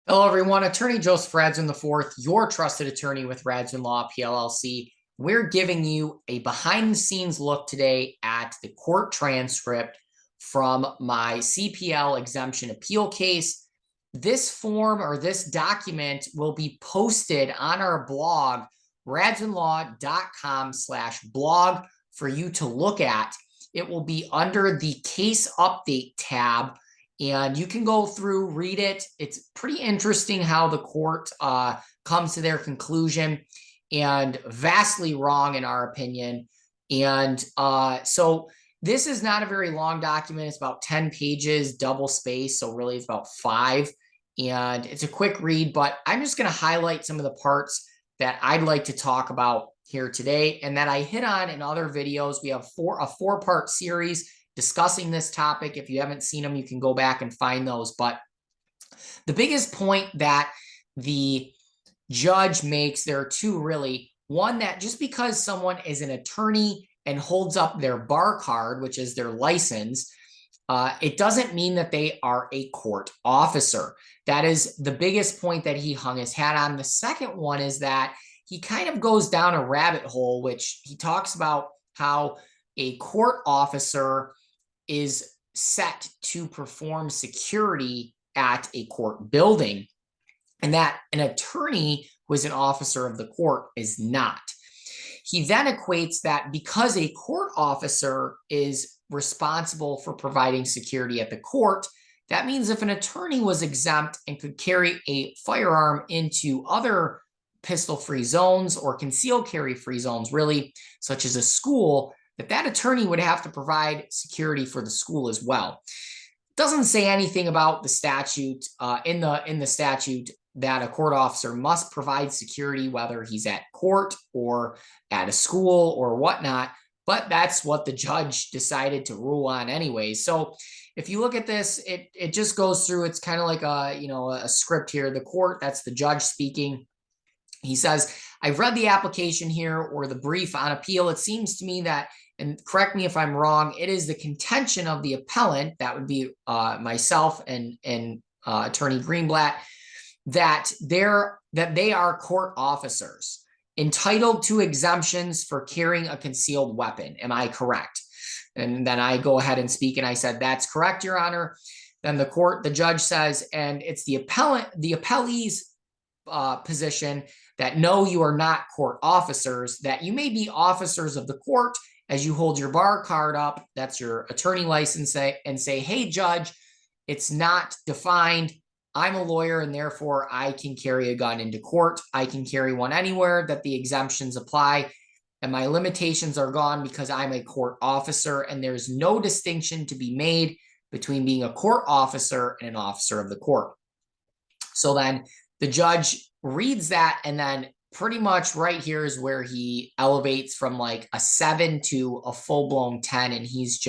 Hello, everyone. Attorney Joseph Radzwion IV, your trusted attorney with Radzwion Law PLLC. We're giving you a behind-the-scenes look today at the court transcript from my CPL exemption appeal case. This form or this document will be posted on our blog, radzwionlaw.com/blog, for you to look at. It will be under the case update tab. And you can go through, read it. It's pretty interesting how the court comes to their conclusion, and vastly wrong in our opinion. And so this is not a very long document. It's about 10 pages, double space. So really it's about 5. And it's a quick read, but I'm just going to highlight some of the parts that I'd like to talk about here today and that I hit on in other videos. We have a 4-part series discussing this topic. If you haven't seen them, you can go back and find those. But the biggest point that the judge makes, there are two really. One, that just because someone is an attorney and holds up their bar card, which is their license, it doesn't mean that they are a court officer. That is the biggest point that he hung his hat on. The second one is that he kind of goes down a rabbit hole, which he talks about how a court officer is set to perform security at a court building, and that an attorney who is an officer of the court is not. He then equates that because a court officer is responsible for providing security at the court, that means if an attorney was exempt and could carry a firearm into other pistol-free zones or concealed carry-free zones, really, such as a school, that attorney would have to provide security for the school as well. It doesn't say anything about the statute in the statute that a court officer must provide security, whether he's at court or at a school or whatnot. But that's what the judge decided to rule on anyway. So if you look at this, it just goes through. It's kind of like a script here. The court, that's the judge speaking. He says, I've read the application here or the brief on appeal. It seems to me that, and correct me if I'm wrong, it is the contention of the appellant, that would be myself and Attorney Greenblatt, that they are court officers entitled to exemptions for carrying a concealed weapon. Am I correct? And then I go ahead and speak, and I said, that's correct, Your Honor. Then the judge says, and it's the appellee's position that no, you are not court officers, that you may be officers of the court as you hold your bar card up, that's your attorney license, and say, hey, judge, it's not defined. I'm a lawyer, and therefore I can carry a gun into court. I can carry one anywhere that the exemptions apply, and my limitations are gone because I'm a court officer, and there's no distinction to be made between being a court officer and an officer of the court. So then the judge reads that, and then pretty much right here is where he elevates from like a 7 to a full-blown 10, and he's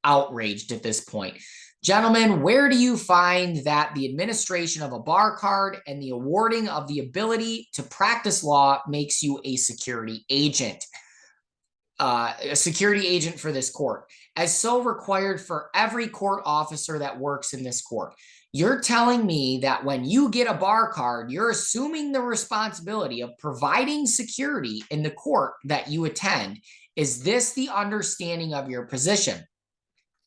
outraged at this point. Gentlemen, where do you find that the administration of a bar card and the awarding of the ability to practice law makes you a security agent? A security agent for this court, as so required for every court officer that works in this court. You're telling me that when you get a bar card, you're assuming the responsibility of providing security in the court that you attend. Is this the understanding of your position?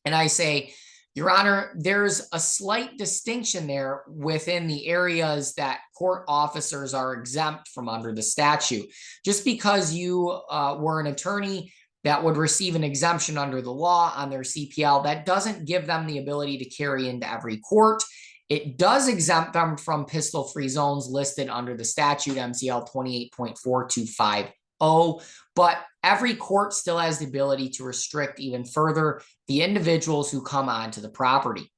And I say, Your Honor, there's a slight distinction there within the areas that court officers are exempt from under the statute. Just because you were an attorney that would receive an exemption under the law on their CPL, that doesn't give them the ability to carry into every court. It does exempt them from pistol-free zones listed under the statute, MCL 28.4250, but every court still has the ability to restrict even further the individuals who come onto the property.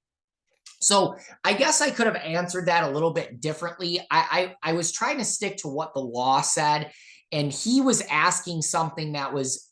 So I guess I could have answered that a little bit differently. I was trying to stick to what the law said, and he was asking something that was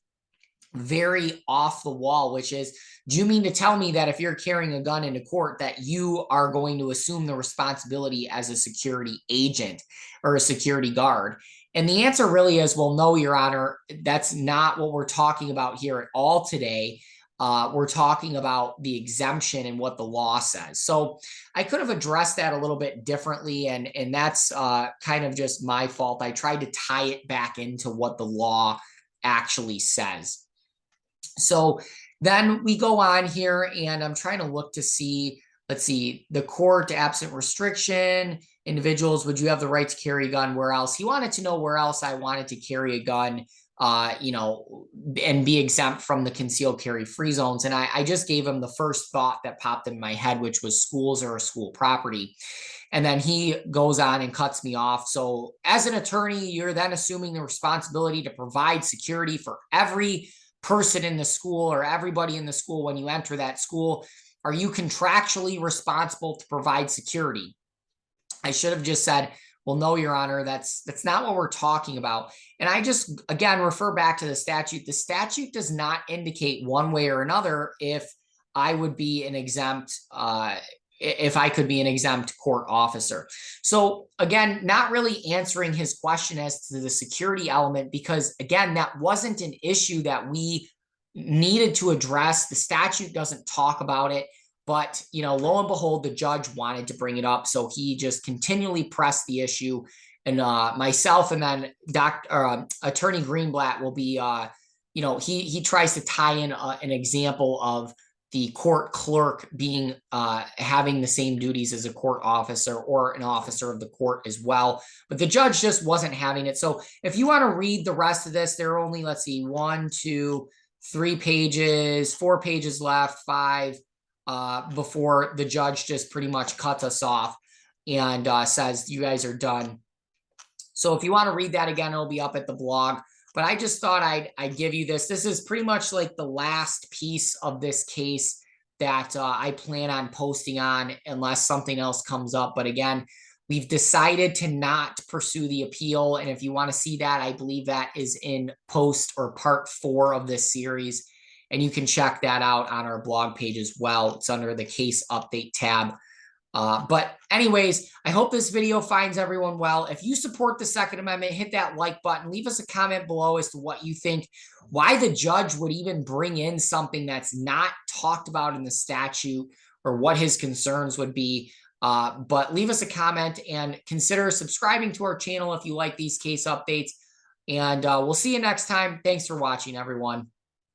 very off the wall, which is, do you mean to tell me that if you're carrying a gun into court that you are going to assume the responsibility as a security agent or a security guard? And the answer really is, well, no, Your Honor, that's not what we're talking about here at all today. we're talking about the exemption and what the law says. So I could have addressed that a little bit differently, and that's kind of just my fault. I tried to tie it back into what the law actually says. So then we go on here, and I'm trying to look to see, let's see, the court, absent restriction, individuals, would you have the right to carry a gun? Where else? He wanted to know where else I wanted to carry a gun, and be exempt from the concealed carry free zones. And I just gave him the first thought that popped in my head, which was schools or a school property. And then he goes on and cuts me off. So as an attorney, you're then assuming the responsibility to provide security for every person in the school or everybody in the school when you enter that school. Are you contractually responsible to provide security? I should have just said, well, no, Your Honor, that's not what we're talking about. And I just, again, refer back to the statute. The statute does not indicate one way or another if I would be an exempt, if I could be an exempt court officer. So again, not really answering his question as to the security element, because again, that wasn't an issue that we needed to address. The statute doesn't talk about it. But, lo and behold, the judge wanted to bring it up. So he just continually pressed the issue. And myself and then Attorney Greenblatt will be, he tries to tie in an example of the court clerk being having the same duties as a court officer or an officer of the court as well. But the judge just wasn't having it. So if you want to read the rest of this, there are only, let's see, 1, 2, 3 pages, 4 pages left, 5. Before the judge just pretty much cuts us off and says, you guys are done. So if you want to read that again, it'll be up at the blog. But I just thought I'd give you this. This is pretty much like the last piece of this case that I plan on posting on unless something else comes up. But again, we've decided to not pursue the appeal. And if you want to see that, I believe that is in post or part 4 of this series. And you can check that out on our blog page as well. It's under the case update tab. But anyways, I hope this video finds everyone well. If you support the Second Amendment, hit that like button. Leave us a comment below as to what you think, why the judge would even bring in something that's not talked about in the statute, or what his concerns would be. But leave us a comment and consider subscribing to our channel if you like these case updates. And we'll see you next time. Thanks for watching, everyone.